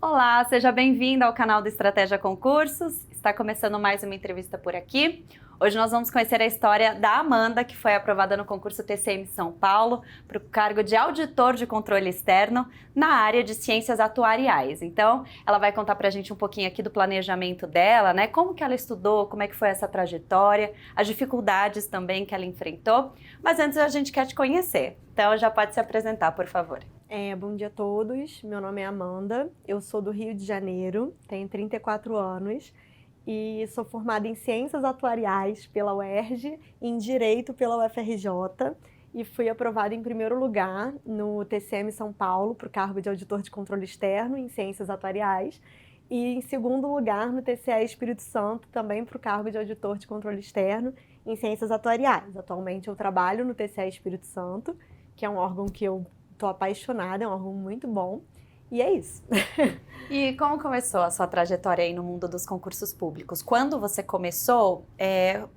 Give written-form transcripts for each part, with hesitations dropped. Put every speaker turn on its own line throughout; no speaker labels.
Olá, seja bem-vindo ao canal do Estratégia Concursos. Está começando mais uma entrevista por aqui. Hoje nós vamos conhecer a história da Amanda, que foi aprovada no concurso TCM São Paulo para o cargo de auditor de controle externo na área de ciências atuariais. Então, ela vai contar para a gente um pouquinho aqui do planejamento dela, né? Como que ela estudou, como é que foi essa trajetória, as dificuldades também que ela enfrentou. Mas antes a gente quer te conhecer, então já pode se apresentar, por favor.
Bom dia a todos, meu nome é Amanda, eu sou do Rio de Janeiro, tenho 34 anos e sou formada em Ciências Atuariais pela UERJ e em Direito pela UFRJ e fui aprovada em primeiro lugar no TCM São Paulo para o cargo de Auditor de Controle Externo em Ciências Atuariais e em segundo lugar no TCE Espírito Santo também para o cargo de Auditor de Controle Externo em Ciências Atuariais. Atualmente eu trabalho no TCE Espírito Santo, que é um órgão que eu tô apaixonada, é um órgão muito bom. E é isso.
E como começou a sua trajetória aí no mundo dos concursos públicos? Quando você começou,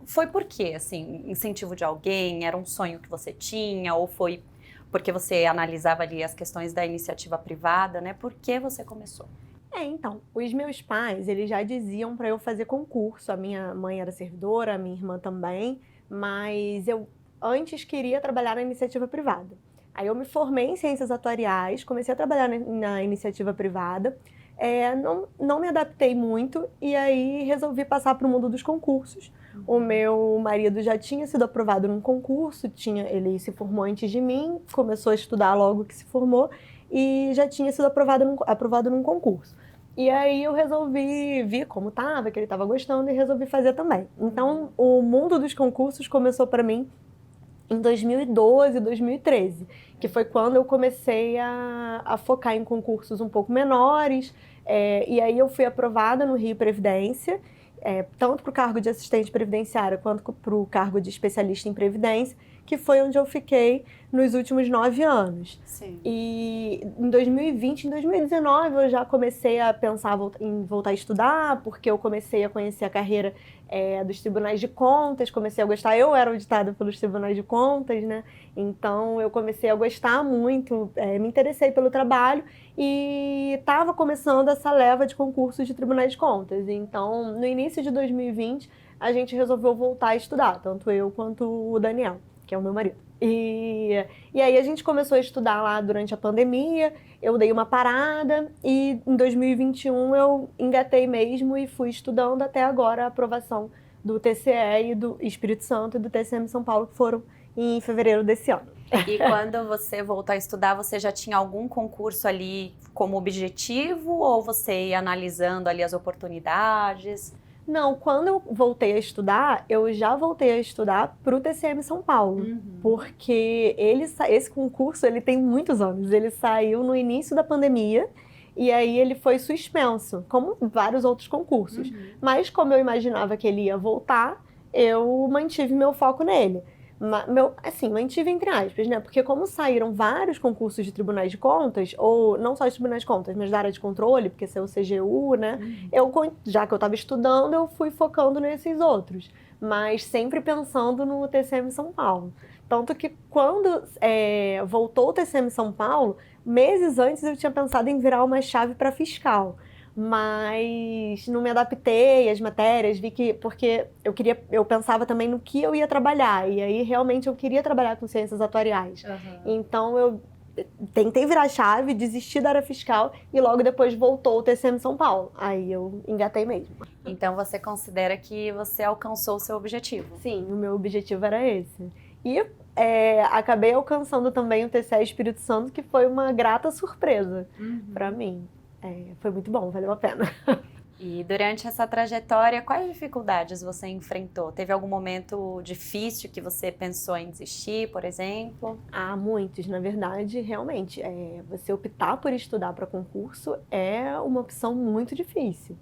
foi por quê? Assim, incentivo de alguém? Era um sonho que você tinha? Ou foi porque você analisava ali as questões da iniciativa privada, né? Por que você começou?
Então, os meus pais, eles já diziam para eu fazer concurso. A minha mãe era servidora, a minha irmã também, mas eu antes queria trabalhar na iniciativa privada. Aí eu me formei em ciências atuariais, comecei a trabalhar na iniciativa privada, não me adaptei muito e aí resolvi passar para o mundo dos concursos. O meu marido já tinha sido aprovado num concurso, ele se formou antes de mim, começou a estudar logo que se formou e já tinha sido aprovado num concurso. E aí eu resolvi ver como estava, que ele estava gostando e resolvi fazer também. Então o mundo dos concursos começou para mim em 2012, 2013, que foi quando eu comecei a focar em concursos um pouco menores, e aí eu fui aprovada no Rio Previdência, tanto para o cargo de assistente previdenciária quanto para o cargo de especialista em previdência, que foi onde eu fiquei nos últimos 9 anos.
Sim.
E em 2020, em 2019, eu já comecei a pensar em voltar a estudar, porque eu comecei a conhecer a carreira dos tribunais de contas, comecei a gostar, eu era auditada pelos tribunais de contas, né? Então eu comecei a gostar muito, me interessei pelo trabalho e estava começando essa leva de concursos de tribunais de contas. Então, no início de 2020, a gente resolveu voltar a estudar, tanto eu quanto o Daniel, que é o meu marido. E aí a gente começou a estudar lá durante a pandemia, eu dei uma parada e em 2021 eu engatei mesmo e fui estudando até agora a aprovação do TCE e do Espírito Santo e do TCM São Paulo, que foram em fevereiro desse ano.
E quando você voltou a estudar, você já tinha algum concurso ali como objetivo ou você ia analisando ali as oportunidades?
Não, quando eu voltei a estudar, eu já voltei a estudar para o TCM São Paulo, porque esse concurso ele tem muitos anos, ele saiu no início da pandemia e aí ele foi suspenso, como vários outros concursos. Mas como eu imaginava que ele ia voltar, eu mantive meu foco nele. Mantive entre aspas, né? Porque como saíram vários concursos de tribunais de contas, ou não só de tribunais de contas, mas da área de controle, porque saiu o CGU, né? Já que eu estava estudando, eu fui focando nesses outros, mas sempre pensando no TCM São Paulo. Tanto que quando voltou o TCM São Paulo, meses antes eu tinha pensado em virar uma chave para fiscal. Mas não me adaptei às matérias, porque eu pensava também no que eu ia trabalhar, e aí realmente eu queria trabalhar com ciências atuariais. Então eu tentei virar chave, desisti da área fiscal e logo depois voltou o TCM São Paulo. Aí eu engatei mesmo.
Então você considera que você alcançou o seu objetivo?
Sim, o meu objetivo era esse. E acabei alcançando também o TCE Espírito Santo, que foi uma grata surpresa para mim. Foi muito bom, valeu a pena.
E durante essa trajetória, quais dificuldades você enfrentou? Teve algum momento difícil que você pensou em desistir, por exemplo?
Há muitos, na verdade, realmente. Você optar por estudar para concurso é uma opção muito difícil.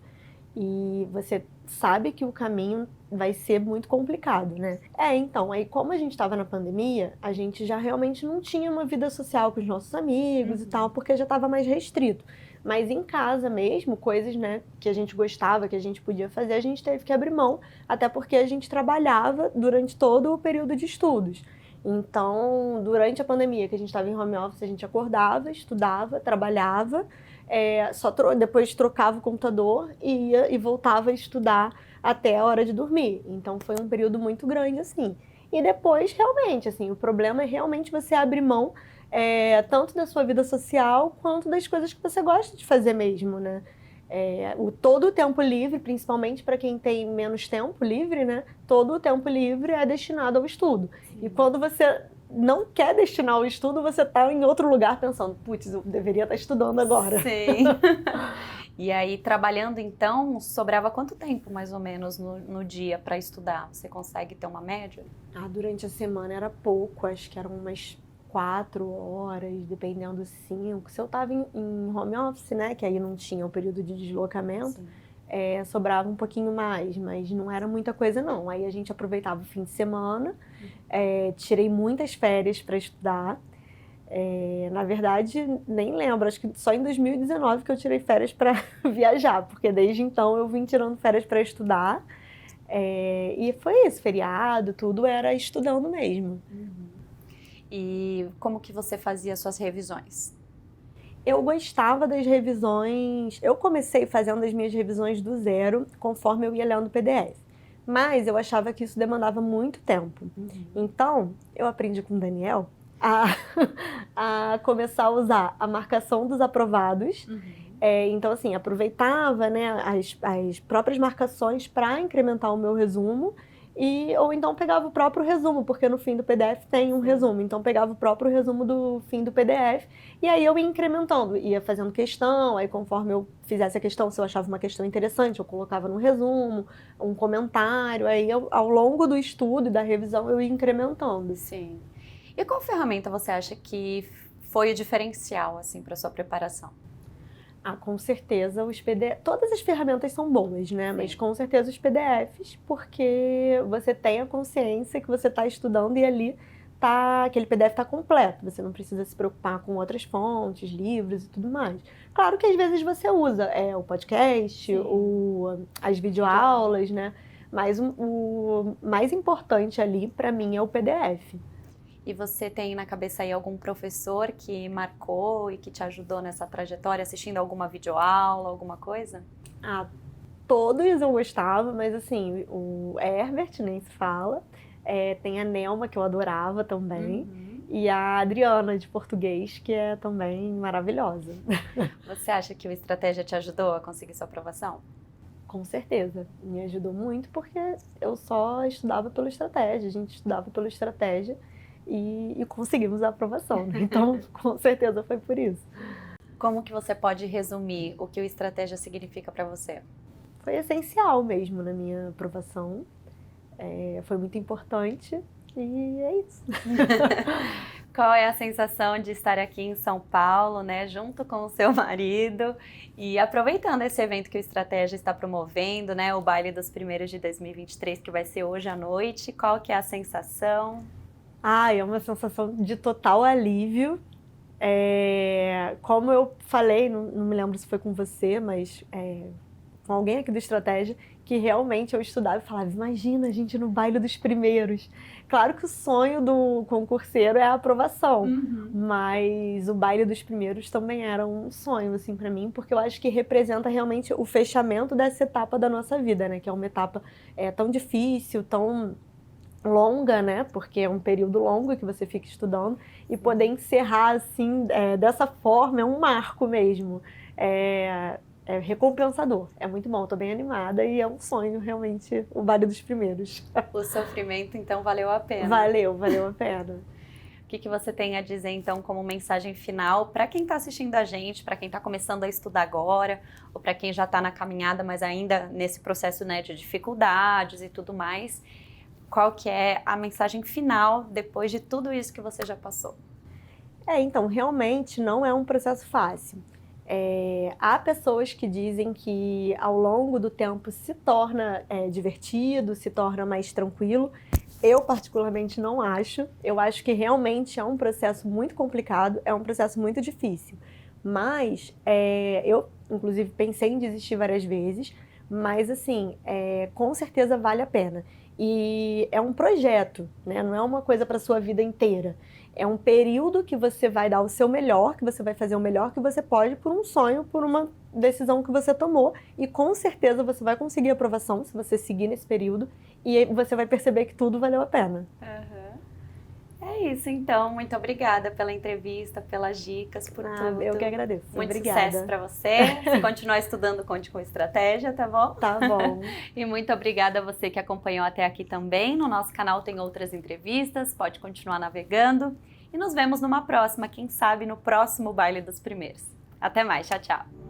E você sabe que o caminho vai ser muito complicado, né? Então, aí como a gente estava na pandemia, a gente já realmente não tinha uma vida social com os nossos amigos e tal, porque já estava mais restrito. Mas em casa mesmo, coisas, né, que a gente gostava, que a gente podia fazer, a gente teve que abrir mão, até porque a gente trabalhava durante todo o período de estudos. Então, durante a pandemia, que a gente estava em home office, a gente acordava, estudava, trabalhava, depois trocava o computador e ia e voltava a estudar até a hora de dormir. Então foi um período muito grande, assim. E depois, realmente, assim, o problema é realmente você abrir mão tanto da sua vida social quanto das coisas que você gosta de fazer mesmo, né? Todo o tempo livre, principalmente para quem tem menos tempo livre, né? Todo o tempo livre é destinado ao estudo. Sim. E quando você não quer destinar ao estudo, você está em outro lugar pensando, putz, eu deveria estar estudando agora.
Sim. E aí, trabalhando então, sobrava quanto tempo, mais ou menos, no dia para estudar? Você consegue ter uma média?
Durante a semana era pouco, acho que eram umas 4 horas, dependendo 5. Se eu estava em home office, né, que aí não tinha o período de deslocamento, sobrava um pouquinho mais, mas não era muita coisa não. Aí a gente aproveitava o fim de semana, tirei muitas férias para estudar. Na verdade, nem lembro, acho que só em 2019 que eu tirei férias para viajar, porque desde então eu vim tirando férias para estudar. E foi isso, feriado, tudo era estudando mesmo.
Uhum. E como que você fazia suas revisões?
Eu gostava das revisões, eu comecei fazendo as minhas revisões do zero, conforme eu ia lendo o PDF. Mas eu achava que isso demandava muito tempo. Uhum. Então, eu aprendi com o Daniel a começar a usar a marcação dos aprovados. Uhum. Então, assim, aproveitava, né, as próprias marcações para incrementar o meu resumo, ou então pegava o próprio resumo, porque no fim do PDF tem um resumo. Então, pegava o próprio resumo do fim do PDF, e aí eu ia incrementando, ia fazendo questão, aí conforme eu fizesse a questão, se eu achava uma questão interessante, eu colocava no resumo, um comentário, aí ao longo do estudo e da revisão eu ia incrementando.
Sim. E qual ferramenta você acha que foi o diferencial, assim, para sua preparação?
Com certeza os PDF, todas as ferramentas são boas, né? Sim. Mas com certeza os PDFs, porque você tem a consciência que você está estudando e ali aquele PDF está completo, você não precisa se preocupar com outras fontes, livros e tudo mais. Claro que às vezes você usa o podcast, as videoaulas, né? Mas o mais importante ali para mim é o PDF.
E você tem na cabeça aí algum professor que marcou e que te ajudou nessa trajetória, assistindo alguma videoaula, alguma coisa?
Todos eu gostava, mas assim, o Herbert nem se fala. Tem a Nelma, que eu adorava também. Uhum. E a Adriana, de português, que é também maravilhosa.
Você acha que o Estratégia te ajudou a conseguir sua aprovação?
Com certeza, me ajudou muito porque eu só estudava pelo Estratégia, a gente estudava pelo Estratégia. E conseguimos a aprovação, né? Então, com certeza foi por isso.
Como que você pode resumir o que o Estratégia significa para você?
Foi essencial mesmo na minha aprovação, foi muito importante e é isso.
Qual é a sensação de estar aqui em São Paulo, né, junto com o seu marido e aproveitando esse evento que o Estratégia está promovendo, né, o Baile dos Primeiros de 2023, que vai ser hoje à noite? Qual que é a sensação?
É uma sensação de total alívio. Como eu falei, não me lembro se foi com você, mas com alguém aqui do Estratégia, que realmente eu estudava e falava, imagina a gente no baile dos primeiros. Claro que o sonho do concurseiro é a aprovação, mas o baile dos primeiros também era um sonho, assim, para mim, porque eu acho que representa realmente o fechamento dessa etapa da nossa vida, né? Que é uma etapa tão difícil, tão longa, né? Porque é um período longo que você fica estudando e poder encerrar assim dessa forma é um marco mesmo. É recompensador, é muito bom, tô bem animada e é um sonho realmente o Baile dos Primeiros.
O sofrimento então valeu a pena.
Valeu a pena.
O que você tem a dizer então como mensagem final para quem está assistindo a gente, para quem está começando a estudar agora, ou para quem já está na caminhada, mas ainda nesse processo, né, de dificuldades e tudo mais? Qual que é a mensagem final depois de tudo isso que você já passou?
Então, realmente não é um processo fácil. Há pessoas que dizem que ao longo do tempo se torna divertido, se torna mais tranquilo. Eu particularmente não acho. Eu acho que realmente é um processo muito complicado, é um processo muito difícil. Mas eu, inclusive, pensei em desistir várias vezes, mas assim, com certeza vale a pena. E é um projeto, né? Não é uma coisa para sua vida inteira. É um período que você vai dar o seu melhor, que você vai fazer o melhor que você pode por um sonho, por uma decisão que você tomou. E com certeza você vai conseguir aprovação se você seguir nesse período. E aí você vai perceber que tudo valeu a pena.
É isso, então. Muito obrigada pela entrevista, pelas dicas, por tudo.
Eu que agradeço.
Muito
Obrigada.
sucesso para você. Se continuar estudando, conte com estratégia, tá bom?
Tá bom.
E muito obrigada a você que acompanhou até aqui também. No nosso canal tem outras entrevistas, pode continuar navegando. E nos vemos numa próxima, quem sabe no próximo Baile dos Primeiros. Até mais, tchau, tchau.